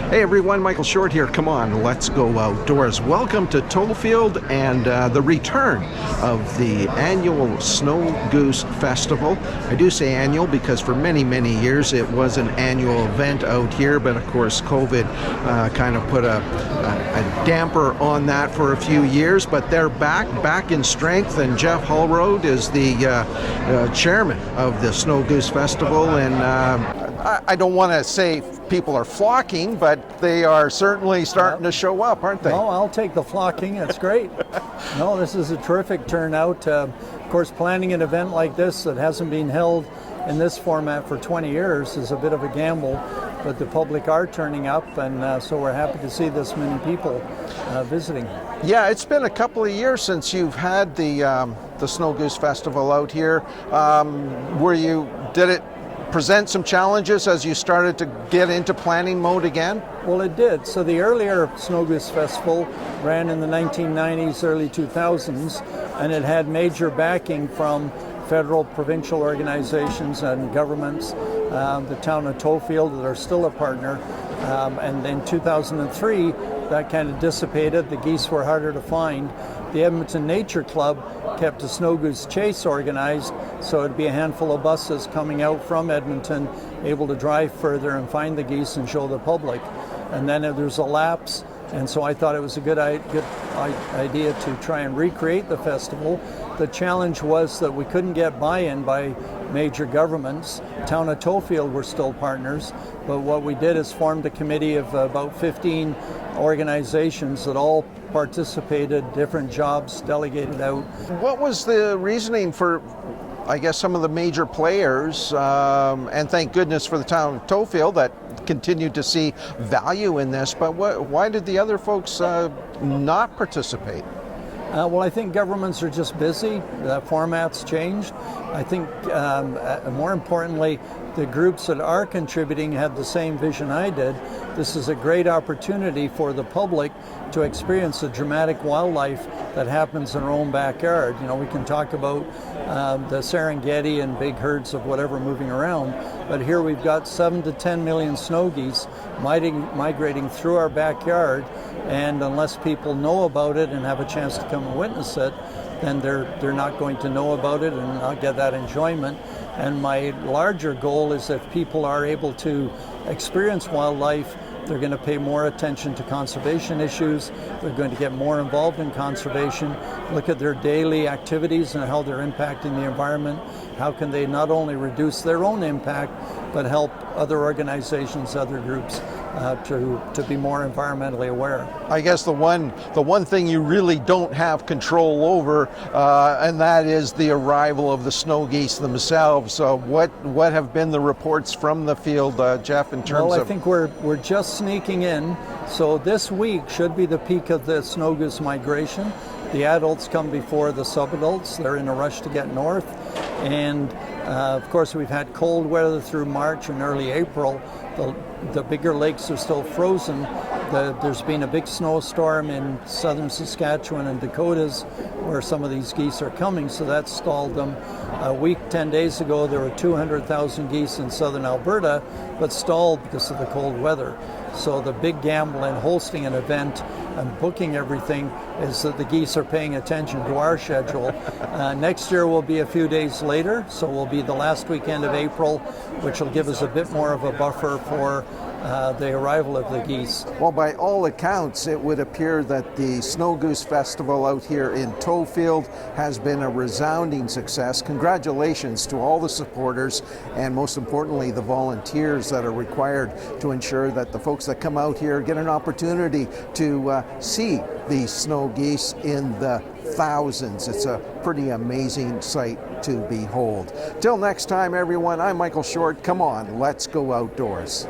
Hey everyone, Michael Short here. Come on, let's go outdoors. Welcome to Tollfield and the return of the annual Snowgoose Festival. I do say annual because for many, many years it was an annual event out here, but of course COVID kind of put a damper on that for a few years, but they're back in strength, and Jeff Hallroad is the chairman of the Snowgoose Festival, and I don't want to say people are flocking, but they are certainly starting to show up, aren't they? No, I'll take the flocking. It's great. No, this is a terrific turnout. Of course, planning an event like this that hasn't been held in this format for 20 years is a bit of a gamble, but the public are turning up, and so we're happy to see this many people visiting. Yeah, it's been a couple of years since you've had the Snowgoose Festival out here. Did it present some challenges as you started to get into planning mode again? Well, it did. So the earlier Snowgoose Festival ran in the 1990s, early 2000s, and it had major backing from federal, provincial organizations and governments, the town of Tollfield that are still a partner, and in 2003 that kind of dissipated. The geese were harder to find. The Edmonton Nature Club kept a Snowgoose chase organized, so it'd be a handful of buses coming out from Edmonton, able to drive further and find the geese and show the public. And then there's a lapse, and so I thought it was a good idea to try and recreate the festival. The challenge was that we couldn't get buy-in by major governments. Town of Tollfield were still partners, but what we did is formed a committee of about 15 organizations that all participated, different jobs delegated out. What was the reasoning for, I guess, some of the major players, and thank goodness for the town of Tollfield that continued to see value in this, but why did the other folks not participate? Well, I think governments are just busy. The format's changed. I think more importantly, the groups that are contributing had the same vision I did. This is a great opportunity for the public to experience the dramatic wildlife that happens in our own backyard. You know, we can talk about the Serengeti and big herds of whatever moving around, but here we've got 7 to 10 million snow geese migrating through our backyard, and unless people know about it and have a chance to come and witness it, then they're not going to know about it and not get that enjoyment. And my larger goal is if people are able to experience wildlife, they're going to pay more attention to conservation issues. They're going to get more involved in conservation, look at their daily activities and how they're impacting the environment. How can they not only reduce their own impact, but help other organizations, other groups to be more environmentally aware. I guess the one thing you really don't have control over, and that is the arrival of the snow geese themselves. So what have been the reports from the field, Jeff, in terms of? Well, I think we're just sneaking in. So this week should be the peak of the snow goose migration. The adults come before the subadults. They're in a rush to get north. And of course, we've had cold weather through March and early April. The bigger lakes are still frozen. There's been a big snowstorm in southern Saskatchewan and Dakotas where some of these geese are coming, so that stalled them. A week, 10 days ago, there were 200,000 geese in southern Alberta, but stalled because of the cold weather. So the big gamble in hosting an event and booking everything is that the geese are paying attention to our schedule. Next year will be a few days later, so we'll be the last weekend of April, which will give us a bit more of a buffer for the arrival of the geese. Well, by all accounts, it would appear that the Snowgoose Festival out here in Tollfield has been a resounding success. Congratulations to all the supporters and most importantly the volunteers that are required to ensure that the folks that come out here get an opportunity to see these snow geese in the thousands. It's a pretty amazing sight to behold. Till next time, everyone, I'm Michael Short. Come on, let's go outdoors.